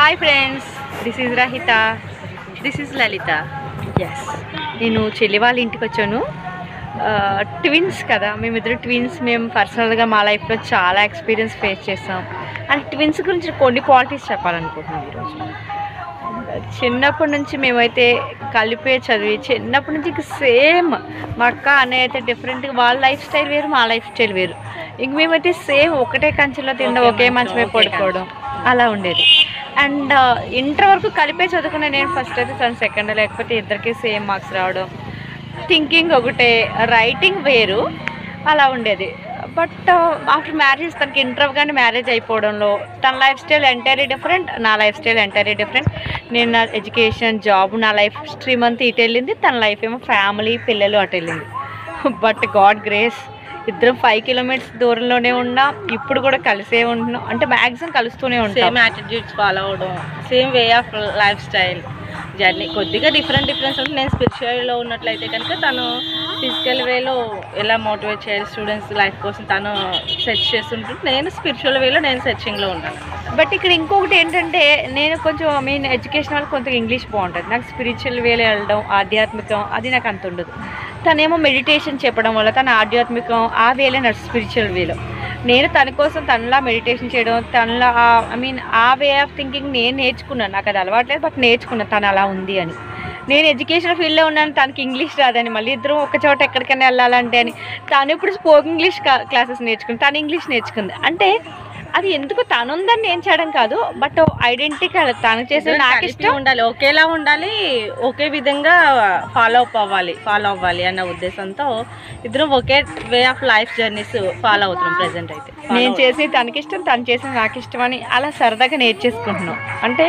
Hi friends, this is రహిత, this is Lalitha. Yes, నేను చెల్లి వాళ్ళ ఇంటికి వచ్చాను. ట్విన్స్ కదా, మేమిద్దరు ట్విన్స్. మేము పర్సనల్గా మా లైఫ్లో చాలా ఎక్స్పీరియన్స్ ఫేస్ చేస్తాం. అండ్ ట్విన్స్ గురించి కొన్ని క్వాలిటీస్ చెప్పాలనుకుంటున్నాం ఈరోజు. చిన్నప్పటి నుంచి మేమైతే కలిపే చదివి చిన్నప్పటి నుంచి ఇంక సేమ్. మా అక్క అన్నయ్య అయితే డిఫరెంట్గా, వాళ్ళ లైఫ్ స్టైల్ వేరు, మా లైఫ్ స్టైల్ వేరు. ఇంక మేమైతే సేమ్ ఒకటే కంచెలో తినడం, ఒకే మంచం మీద పడుకోవడం అలా ఉండేది. అండ్ ఇంటర్ వరకు కలిపే చదువుకున్నా. నేను ఫస్ట్ అయితే తను సెకండ్, లేకపోతే ఇద్దరికి సేమ్ మార్క్స్ రావడం. థింకింగ్ ఒకటే, రైటింగ్ వేరు, అలా ఉండేది. బట్ ఆఫ్టర్ మ్యారేజ్ తనకి ఇంటర్ అవ్వగానే మ్యారేజ్ అయిపోవడంలో తన లైఫ్ స్టైల్ ఎంటైర్లీ డిఫరెంట్, నా లైఫ్ స్టైల్ ఎంటైర్లీ డిఫరెంట్. నేను నా ఎడ్యుకేషన్, జాబ్, నా లైఫ్ స్ట్రీమ్ అంతా ఇటు వెళ్ళింది. తన లైఫ్ ఏమో ఫ్యామిలీ, పిల్లలు అటు వెళ్ళింది. బట్ గాడ్ గ్రేస్, ఇద్దరం 5 కిలోమీటర్స్ దూరంలోనే ఉన్నాం. ఇప్పుడు కూడా కలిసే ఉంటున్నాం. అంటే మ్యాక్సిమం కలుస్తూనే ఉంటాం. సేమ్ యాటిట్యూడ్స్ ఫాలో అవడం, same way of life style, journey కొద్దిగా డిఫరెన్స్ ఉంటుంది. నేను స్పిరిచువల్లో ఉన్నట్లయితే కనుక తను ఫిజికల్ వేలో ఎలా మోటివేట్ చేయాలి స్టూడెంట్స్ లైఫ్ కోసం తను సెర్చ్ చేస్తుంటుంది. నేను స్పిరిచువల్ వేలో నేను సెర్చింగ్లో ఉంటాను. బట్ ఇక్కడ ఇంకొకటి ఏంటంటే, నేను కొంచెం ఎడ్యుకేషన్ వల్ల కొంత ఇంగ్లీష్ బాగుంటుంది. నాకు స్పిరిచువల్ వేలో వెళ్ళడం, ఆధ్యాత్మికం అది నాకు అంత ఉండదు. తనేమో మెడిటేషన్ చెప్పడం వల్ల తన ఆధ్యాత్మికం ఆ వేలో నడుచు, స్పిరిచువల్ వేలో. నేను తన కోసం తనలా మెడిటేషన్ చేయడం, తనలా ఆ వే ఆఫ్ థింకింగ్ నేను నేర్చుకున్నాను. నాకు అది అలవాట్లేదు, బట్ నేర్చుకున్నాను తను అలా ఉంది అని. నేను ఎడ్యుకేషన్ ఫీల్డ్లో ఉన్నాను, తనకి ఇంగ్లీష్ రాదని, మళ్ళీ ఇద్దరం ఒక చోట ఎక్కడికైనా వెళ్ళాలంటే అని. తను ఇప్పుడు స్పోకెన్ ఇంగ్లీష్ క్లాసెస్ నేర్చుకుంది, తను ఇంగ్లీష్ నేర్చుకుంది. అంటే అది ఎందుకు తను ఉందని నేను చేయడం కాదు, బట్ ఐడెంటిటీ తను చేసే నాకు ఇష్టం ఉండాలి, ఒకేలా ఉండాలి, ఒకే విధంగా ఫాలో అవ్వాలి అన్న ఉద్దేశంతో ఇద్దరం ఒకే way of life journeys follow అవుతున్నాం ప్రెసెంట్ అయితే. నేను చేసి తనకిష్టం, తను చేసి నాకు ఇష్టం అని అలా సరదాగా నేర్చేసుకుంటున్నాం. అంటే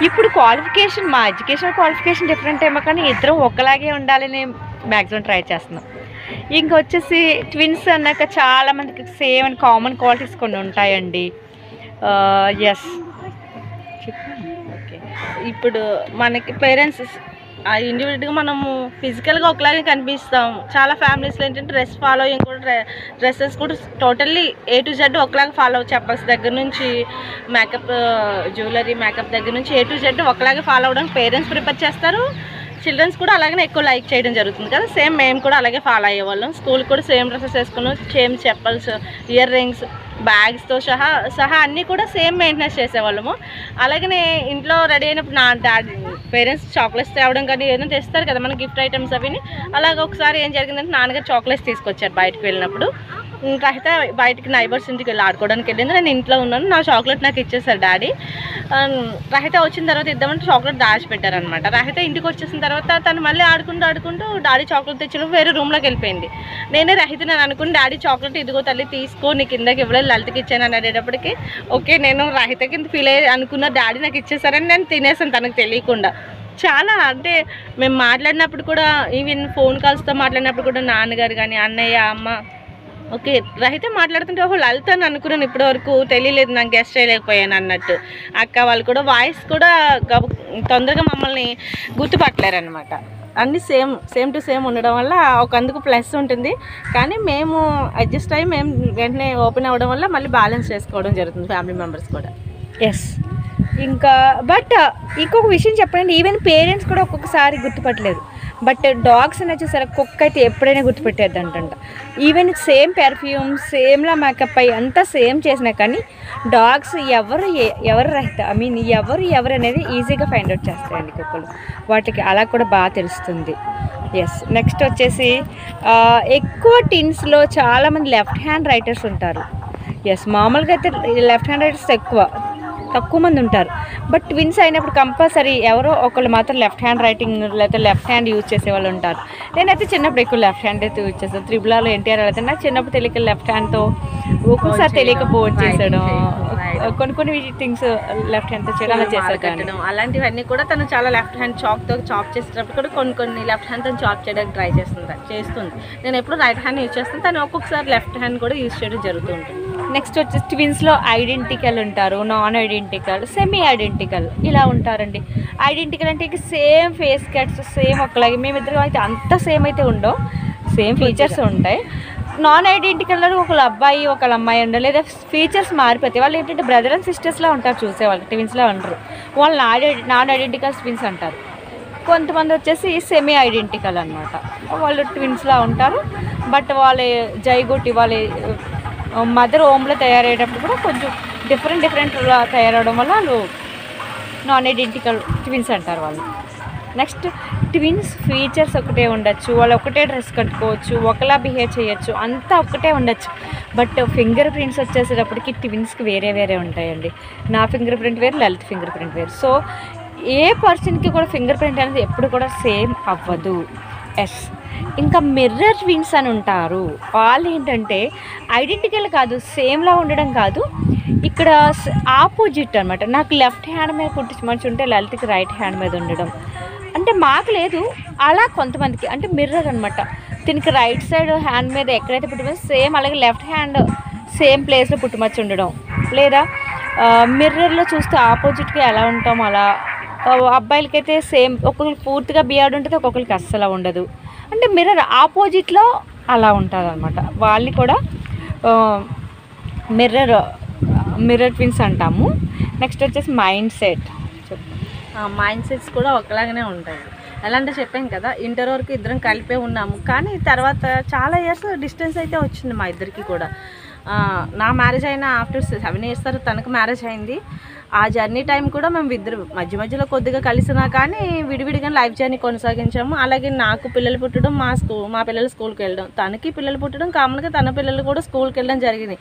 ఇప్పుడు క్వాలిఫికేషన్, మా ఎడ్యుకేషన్ క్వాలిఫికేషన్ డిఫరెంట్ ఏమో, కానీ ఇద్దరం ఒకలాగే ఉండాలని మ్యాక్సిమం ట్రై చేస్తున్నాం. ఇంకొచ్చేసి ట్విన్స్ అన్నాక చాలామందికి సేమ్ అండ్ కామన్ క్వాలిటీస్ కొన్ని ఉంటాయండి. Yes, okay. ఇప్పుడు మనకి పేరెంట్స్ ఇండివిజువల్గా మనము ఫిజికల్గా ఒకలాగే కనిపిస్తాం. చాలా ఫ్యామిలీస్లో ఏంటంటే డ్రెస్ ఫాలోయింగ్ కూడా, డ్రెస్సెస్ కూడా టోటల్లీ A to Z ఒకలాగా ఫాలో, చెప్పల్స్ దగ్గర నుంచి మేకప్, జ్యువెలరీ, మేకప్ దగ్గర నుంచి A to Z ఒకలాగే ఫాలో అవ్వడానికి పేరెంట్స్ ప్రిపేర్ చేస్తారు. చిల్డ్రన్స్ కూడా అలాగే ఎక్కువ లైక్ చేయడం జరుగుతుంది కదా. సేమ్ మేము కూడా అలాగే ఫాలో అయ్యేవాళ్ళం. స్కూల్ కూడా సేమ్ డ్రెస్సెస్ వేసుకున్నాం, సేమ్ చెప్పల్స్, ఇయర్ రింగ్స్, బ్యాగ్స్తో సహా అన్నీ కూడా సేమ్ మెయింటెనెన్స్ చేసేవాళ్ళము. అలాగనే ఇంట్లో రెడీ అయినప్పుడు నా డాడీ పేరెంట్స్ చాక్లెట్స్ తేవడం కానీ ఏదైనా తెస్తారు కదా మన గిఫ్ట్ ఐటమ్స్ అవిని. అలాగే ఒకసారి ఏం జరిగిందంటే నాన్నగారు చాక్లెట్స్ తీసుకొచ్చారు బయటకు వెళ్ళినప్పుడు. రహిత బయటికి నైబర్స్ ఇంటికి వెళ్ళి ఆడుకోవడానికి వెళ్ళింది, నేను ఇంట్లో ఉన్నాను. నా చాక్లెట్ నాకు ఇచ్చేసారు డాడీ. రహిత వచ్చిన తర్వాత ఇద్దామంటే చాక్లెట్ దాచిపెట్టారనమాట. రహిత ఇంటికి వచ్చేసిన తర్వాత తను మళ్ళీ ఆడుకుంటూ డాడీ చాక్లెట్ తెచ్చినప్పుడు వేరే రూమ్లోకి వెళ్ళిపోయింది. నేనే రహిత నేను అనుకుని డాడీ చాక్లెట్ ఇదిగో తల్లి తీసుకో, నీకు కిందకి ఇవ్వలేదు, లలితకి ఇచ్చాను అని అనేటప్పటికి ఓకే నేను రహిత కింద ఫీల్ అయ్యి అనుకున్న డాడీ నాకు ఇచ్చేసారని నేను తినేసాను తనకు తెలియకుండా. చాలా అంటే మేము మాట్లాడినప్పుడు కూడా, ఈవెన్ ఫోన్ కాల్స్తో మాట్లాడినప్పుడు కూడా నాన్నగారు కానీ అన్నయ్య, అమ్మ ఓకే రహిత మాట్లాడుతుంటే ఓహో లలిత అని అనుకున్నాను, ఇప్పటివరకు తెలియలేదు, నాకు గెస్ట్ చేయలేకపోయాను అన్నట్టు. అక్క వాళ్ళు కూడా వాయిస్ కూడా తొందరగా మమ్మల్ని గుర్తుపట్టలేరు అనమాట. అన్నీ సేమ్ టు సేమ్ ఉండడం వల్ల అందుకు ప్లస్ ఉంటుంది. కానీ మేము అడ్జస్ట్ అయ్యి మేము వెంటనే ఓపెన్ అవ్వడం వల్ల మళ్ళీ బ్యాలెన్స్ చేసుకోవడం జరుగుతుంది ఫ్యామిలీ మెంబర్స్ కూడా. ఎస్, ఇంకా బట్ ఇంకొక విషయం చెప్పండి, ఈవెన్ పేరెంట్స్ కూడా ఒక్కొక్కసారి గుర్తుపట్టలేదు. బట్ డాగ్స్ అనేది చూసారా, కుక్క అయితే ఎప్పుడైనా గుర్తుపెట్టేది అంట. ఈవెన్ సేమ్ పెర్ఫ్యూమ్, సేమ్లా మేకప్ అయ్యి అంతా సేమ్ చేసినా కానీ డాగ్స్ ఎవరు రహిత ఎవరు అనేది ఈజీగా ఫైండ్ అవుట్ చేస్తాయండి కుక్కలు. వాటికి అలా కూడా బాగా తెలుస్తుంది. ఎస్, నెక్స్ట్ వచ్చేసి ఎక్కువ టీన్స్లో చాలామంది లెఫ్ట్ హ్యాండ్ రైటర్స్ ఉంటారు. ఎస్, మామూలుగా అయితే లెఫ్ట్ హ్యాండ్ రైటర్స్ తక్కువ మంది ఉంటారు. బట్ ట్విన్స్ అయినప్పుడు కంపల్సరీ ఎవరో ఒకళ్ళు మాత్రం లెఫ్ట్ హ్యాండ్ రైటింగ్ లేకపోతే లెఫ్ట్ హ్యాండ్ యూజ్ చేసే వాళ్ళు ఉంటారు. నేనైతే చిన్నప్పుడు ఎక్కువ లెఫ్ట్ హ్యాండ్ అయితే యూజ్ చేస్తాను. త్రిబులాలో ఎన్టీఆర్ అయితే నాకు చిన్నప్పుడు తెలియక లెఫ్ట్ హ్యాండ్తో, ఒక్కొక్కసారి తెలియక బోర్డ్ చేసేయడం, కొన్ని థింగ్స్ లెఫ్ట్ హ్యాండ్తో చేయడం అలా చేసేయడం. అలాంటివన్నీ కూడా తను చాలా లెఫ్ట్ హ్యాండ్ చాప్తో చాప్ చేసేటప్పుడు కూడా కొన్ని లెఫ్ట్ హ్యాండ్తో చాప్ చేయడానికి ట్రై చేస్తుంది. నేను ఎప్పుడు రైట్ హ్యాండ్ యూజ్ చేస్తాను, తను ఒక్కొక్కసారి లెఫ్ట్ హ్యాండ్ కూడా యూజ్ చేయడం జరుగుతుంటుంది. నెక్స్ట్ వచ్చేసి ట్విన్స్లో ఐడెంటికల్ ఉంటారు, నాన్ ఐడెంటికల్, సెమీ ఐడెంటికల్ ఇలా ఉంటారండి. ఐడెంటికల్ అంటే ఇక సేమ్ ఫేస్ కట్స్ సేమ్ ఒకలాగే. మేమిద్దరం అయితే అంత సేమ్ అయితే ఉండవు, సేమ్ ఫీచర్స్ ఉంటాయి. నాన్ ఐడెంటికల్లో ఒకళ్ళ అబ్బాయి ఒకళ్ళ అమ్మాయి ఉండరు, లేదా ఫీచర్స్ మారిపోతాయి. వాళ్ళు ఏంటంటే బ్రదర్ అండ్ సిస్టర్స్లా ఉంటారు, చూసేవాళ్ళు ట్విన్స్లా ఉండరు. వాళ్ళు నాన్ ఐడెంటికల్ ట్విన్స్ అంటారు. కొంతమంది వచ్చేసి సెమీ ఐడెంటికల్ అనమాట, వాళ్ళు ట్విన్స్లా ఉంటారు. బట్ వాళ్ళ జైగోటి వాళ్ళ మదర్ హోమ్లో తయారయ్యేటప్పుడు కూడా కొంచెం డిఫరెంట్గా తయారవడం వల్ల వాళ్ళు నాన్ ఐడెంటికల్ ట్విన్స్ అంటారు వాళ్ళు. నెక్స్ట్ ట్విన్స్ ఫీచర్స్ ఒకటే ఉండొచ్చు, వాళ్ళు ఒకటే డ్రెస్ కట్టుకోవచ్చు, ఒకలా బిహేవ్ చేయొచ్చు, అంతా ఒకటే ఉండొచ్చు. బట్ ఫింగర్ ప్రింట్స్ వచ్చేసేటప్పటికి ట్విన్స్కి వేరే వేరే ఉంటాయండి. నా ఫింగర్ ప్రింట్ వేరు, లలిత్ ఫింగర్ ప్రింట్ వేరు. సో ఏ పర్సన్కి కూడా ఫింగర్ ప్రింట్ అనేది ఎప్పుడు కూడా సేమ్ అవ్వదు. ఎస్. ఇంకా మిర్రర్ ట్విన్స్ అని ఉంటారు. వాళ్ళు ఏంటంటే ఐడెంటికల్ కాదు, సేమ్లా ఉండడం కాదు, ఇక్కడ ఆపోజిట్ అనమాట. నాకు లెఫ్ట్ హ్యాండ్ మీద కుట్టించమని ఉంటే లలిత్కి రైట్ హ్యాండ్ మీద ఉండడం, అంటే మాకు లేదు, అలా కొంతమందికి అంటే మిర్రర్ అనమాట. దీనికి రైట్ సైడ్ హ్యాండ్ మీద ఎక్కడైతే పుట్టుమచ్చ సేమ్ అలాగే లెఫ్ట్ హ్యాండ్ సేమ్ ప్లేస్లో పుట్టుమచ్చ ఉండడం, లేదా మిర్రర్లో చూస్తే ఆపోజిట్గా ఎలా ఉంటామో అలా. అబ్బాయిలకైతే సేమ్, ఒక్కొక్కరికి పూర్తిగా బియర్డ్ ఉంటుంది, ఒక్కొక్కరికి అస్సలు ఉండదు. అంటే మిర్రర్ ఆపోజిట్లో అలా ఉంటుంది అనమాట. వాళ్ళని కూడా మిర్రర్ ట్విన్స్ అంటాము. నెక్స్ట్ వచ్చేసి మైండ్ సెట్. మైండ్ సెట్స్ కూడా ఒకలాగానే ఉంటాయి. ఎలా అంటే చెప్పాం కదా, ఇంటర్ వరకు ఇద్దరం కలిపే ఉన్నాము, కానీ తర్వాత చాలా ఇయర్స్ డిస్టెన్స్ అయితే వచ్చింది మా ఇద్దరికి కూడా. నా మ్యారేజ్ అయిన ఆఫ్టర్ 7 years తర్వాత తనకు మ్యారేజ్ అయింది. ఆ జర్నీ టైం కూడా మేము ఇద్దరు మధ్యలో కొద్దిగా కలిసినా కానీ విడివిడిగా లైఫ్ జర్నీ కొనసాగించాము. అలాగే నాకు పిల్లలు పుట్టడం, మా పిల్లలు స్కూల్కి వెళ్ళడం, తనకి పిల్లలు పుట్టడం, కామన్గా తన పిల్లలు కూడా స్కూల్కి వెళ్ళడం జరిగింది.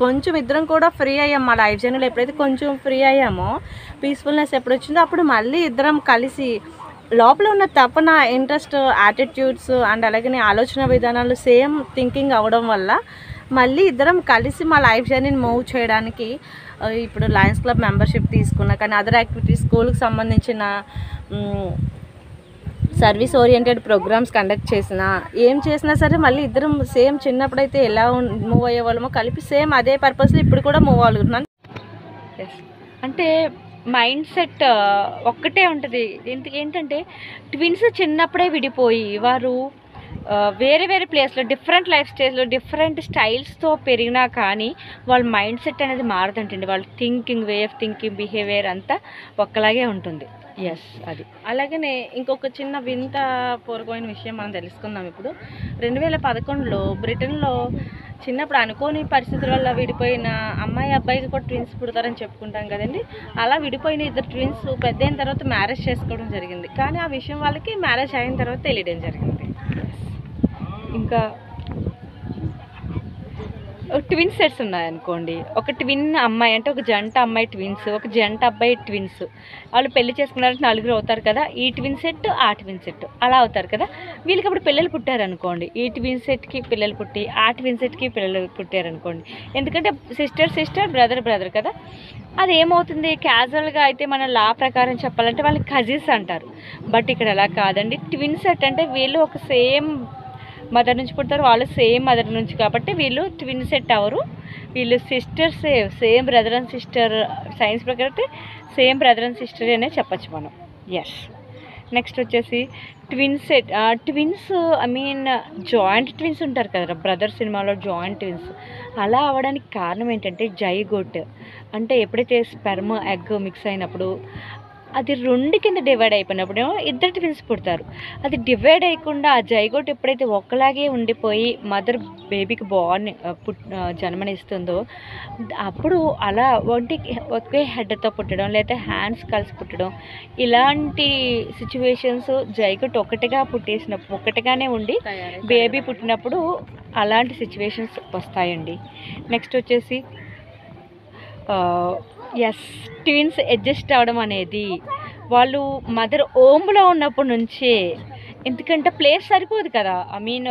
కొంచెం ఇద్దరం కూడా ఫ్రీ అయ్యాం. మా లైఫ్ జర్నీలో ఎప్పుడైతే కొంచెం ఫ్రీ అయ్యామో, పీస్ఫుల్నెస్ ఎప్పుడు వచ్చిందో అప్పుడు మళ్ళీ ఇద్దరం కలిసి లోపల ఉన్న తపన, ఇంట్రెస్ట్, యాటిట్యూడ్స్ అండ్ అలాగే ఆలోచన విధానాలు సేమ్ థింకింగ్ అవ్వడం వల్ల మళ్ళీ ఇద్దరం కలిసి మా లైఫ్ జర్నీని మూవ్ చేయడానికి ఇప్పుడు లయన్స్ క్లబ్ మెంబర్షిప్ తీసుకున్నా, కానీ అదర్ యాక్టివిటీస్, స్కూల్కి సంబంధించిన సర్వీస్ ఓరియంటెడ్ ప్రోగ్రామ్స్ కండక్ట్ చేసినా, ఏం చేసినా సరే మళ్ళీ ఇద్దరం సేమ్ చిన్నప్పుడైతే ఎలా మూవ్ అయ్యేవాళ్ళమో కలిపి సేమ్ అదే పర్పస్లో ఇప్పుడు కూడా మూవ్ అవ్వగలుగుతున్నాను. అంటే మైండ్ సెట్ ఒక్కటే ఉంటుంది. ఏంటంటే ట్విన్స్ చిన్నప్పుడే విడిపోయి వారు వేరే వేరే ప్లేస్లో డిఫరెంట్ లైఫ్ స్టైల్స్లో డిఫరెంట్ స్టైల్స్తో పెరిగినా కానీ వాళ్ళ మైండ్ సెట్ అనేది మారదంటండి. వాళ్ళ thinking, way of thinking, behaviour అంతా ఒక్కలాగే ఉంటుంది. ఎస్. అది అలాగనే ఇంకొక చిన్న వింత పోరుకోయిన విషయం మనం తెలుసుకుందాం. ఇప్పుడు 2011లో బ్రిటన్లో చిన్నప్పుడు అనుకోని పరిస్థితుల వల్ల విడిపోయిన అమ్మాయి అబ్బాయికి కూడా ట్విన్స్ పుడతారని చెప్పుకుంటాం కదండి. అలా విడిపోయిన ఇద్దరు ట్విన్స్ పెద్ద అయిన తర్వాత మ్యారేజ్ చేసుకోవడం జరిగింది, కానీ ఆ విషయం వాళ్ళకి మ్యారేజ్ అయిన తర్వాత తెలియడం జరిగింది. ఇంకా ట్విన్ సెట్స్ ఉన్నాయనుకోండి, ఒక ట్విన్ అమ్మాయి అంటే ఒక జంట అమ్మాయి ట్విన్స్, ఒక జంట అబ్బాయి ట్విన్స్, వాళ్ళు పెళ్లి చేసుకున్నారంటే 4 అవుతారు కదా. ఈ ట్విన్ సెట్, ఆ ట్విన్ సెట్ అలా అవుతారు కదా. వీళ్ళకి అప్పుడు పిల్లలు పుట్టారనుకోండి, ఈ ట్విన్ సెట్కి పిల్లలు పుట్టి ఆ ట్విన్ సెట్కి పిల్లలు పుట్టారనుకోండి, ఎందుకంటే సిస్టర్ బ్రదర్ కదా. అది ఏమవుతుంది, క్యాజువల్గా అయితే మన లా ప్రకారం చెప్పాలంటే వాళ్ళకి కజిన్స్ అంటారు. బట్ ఇక్కడ అలా కాదండి. ట్విన్ సెట్ అంటే వీళ్ళు ఒక సేమ్ మదర్ నుంచి పుడతారు, వాళ్ళు సేమ్ మదర్ నుంచి, కాబట్టి వీళ్ళు ట్విన్ సెట్ అవరు. వీళ్ళు sisters, same brother and sister. Science ప్రకారం అయితే సేమ్ బ్రదర్ అండ్ సిస్టర్ అనే చెప్పచ్చు మనం. ఎస్. నెక్స్ట్ వచ్చేసి twin set. Twins joint twins ఉంటారు కదా, బ్రదర్ సినిమాలో జాయింట్ ట్విన్స్. అలా అవ్వడానికి కారణం ఏంటంటే జైగోట్. అంటే ఎప్పుడైతే స్పెర్మ్ ఎగ్ మిక్స్ అయినప్పుడు అది 2 కింద డివైడ్ అయిపోయినప్పుడు ఇద్దరు ట్విన్స్ పుడతారు. అది డివైడ్ అయ్యకుండా ఆ జైగోట్ ఎప్పుడైతే ఒక్కలాగే ఉండిపోయి మదర్ బేబీకి జన్మనిస్తుందో అప్పుడు అలా ఒకే హెడ్తో పుట్టడం, లేదా హ్యాండ్స్ కలిసి పుట్టడం, ఇలాంటి సిచ్యువేషన్స్ జైగోట్ ఒక్కటిగానే ఉండి బేబీ పుట్టినప్పుడు అలాంటి సిచ్యువేషన్స్ వస్తాయండి. నెక్స్ట్ వచ్చేసి ట్విన్స్ అడ్జస్ట్ అవ్వడం అనేది వాళ్ళు మదర్ ఓమ్లో ఉన్నప్పటి నుంచే, ఎందుకంటే ప్లేస్ సరిపోదు కదా.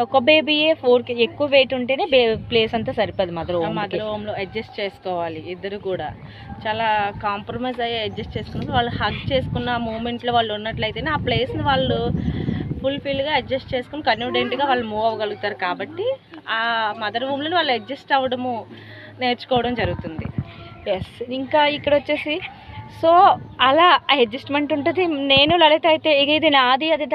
ఒక బేబీయే 4 ఎక్కువ వెయిట్ ఉంటేనే ప్లేస్ అంతా సరిపోదు. మదర్ హోమ్లో అడ్జస్ట్ చేసుకోవాలి. ఇద్దరు కూడా చాలా కాంప్రమైజ్ అయ్యి అడ్జస్ట్ చేసుకున్నప్పుడు వాళ్ళు హగ్ చేసుకున్న మూమెంట్లో వాళ్ళు ఉన్నట్లయితేనే ఆ ప్లేస్ని వాళ్ళు ఫుల్ఫిల్గా అడ్జస్ట్ చేసుకుని కన్వీనియంట్గా వాళ్ళు మూవ్ అవ్వగలుగుతారు. కాబట్టి ఆ మదర్ హోమ్లో వాళ్ళు అడ్జస్ట్ అవ్వడము నేర్చుకోవడం జరుగుతుంది. ఎస్. ఇంకా ఇక్కడ వచ్చేసి సో అలా అడ్జస్ట్మెంట్ ఉంటుంది. నేను లలిత అయితే ఇక ఇది నాది అది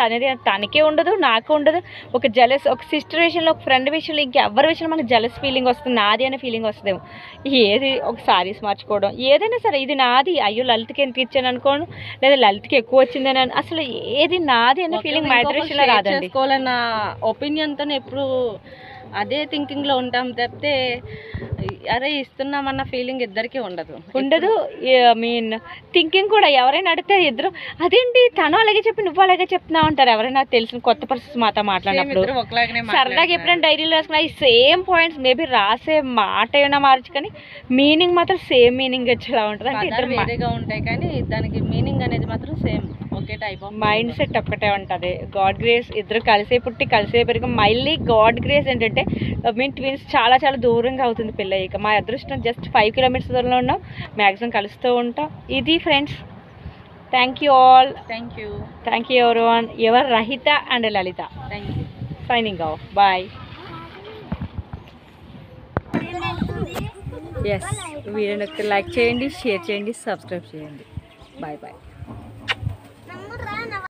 తనకే ఉండదు, నాకు ఉండదు. ఒక జలస్, ఒక సిస్టర్ విషయంలో, ఒక ఫ్రెండ్ విషయంలో, ఇంకెవరి విషయంలో మనకు జలస్ ఫీలింగ్ వస్తుంది, నాది అనే ఫీలింగ్ వస్తుందేమో. ఏది ఒక సారీస్ మార్చుకోవడం ఏదైనా సరే, ఇది నాది, అయ్యో లలితకి ఎంత ఇచ్చాను అనుకోను, లేదా లలితకి ఎక్కువ వచ్చిందని అసలు ఏది నాది అనే ఫీలింగ్ మా ఇద్దరి విషయంలో రాదండి. చేసుకోవాలన్న ఒపీనియన్తో ఎప్పుడు అదే థింకింగ్లో ఉంటాం తప్పితే అరే ఇస్తున్నామన్న ఫీలింగ్ ఇద్దరికీ ఉండదు. మీన్ థింకింగ్ కూడా ఎవరైనా అడిగితే ఇద్దరు అదేంటి తను అలాగే చెప్పి నువ్వు అలాగే చెప్తున్నావు అంటారు. ఎవరైనా తెలిసిన కొత్త పర్సన్స్ మాతో మాట్లాడినప్పుడు సరదాగా ఎప్పుడైనా డైరీలో రాసుకున్నా ఈ సేమ్ పాయింట్స్ మేబీ రాసే మాట ఏమైనా మార్చు కానీ మీనింగ్ మాత్రం సేమ్ మీనింగ్ వచ్చేలా ఉంటుంది. అంటే ఇద్దరు వేరేగా ఉంటాయి కానీ దానికి మీనింగ్ అనేది మాత్రం same, okay type of mind set ఒక్కటే ఉంటుంది. గాడ్ గ్రేస్, ఇద్దరు కలిసే పుట్టి కలిసే పెరిగి. మళ్ళీ గాడ్ గ్రేస్ ఏంటంటే మేము ట్విన్స్ చాలా చాలా దూరంగా అవుతుంది పెళ్ళయ్యాక. మా అదృష్టం జస్ట్ 5 కిలోమీటర్స్ దూరంలో ఉన్నాం, మ్యాక్సిమం కలుస్తూ ఉంటాం. ఇది friends, thank you all. Thank you everyone. Your Rahitha and Lalitha. Thank you. Signing off. Bye. Yes, వీడియోని లైక్ చేయండి, షేర్ చేయండి, సబ్స్క్రైబ్ చేయండి. Bye bye.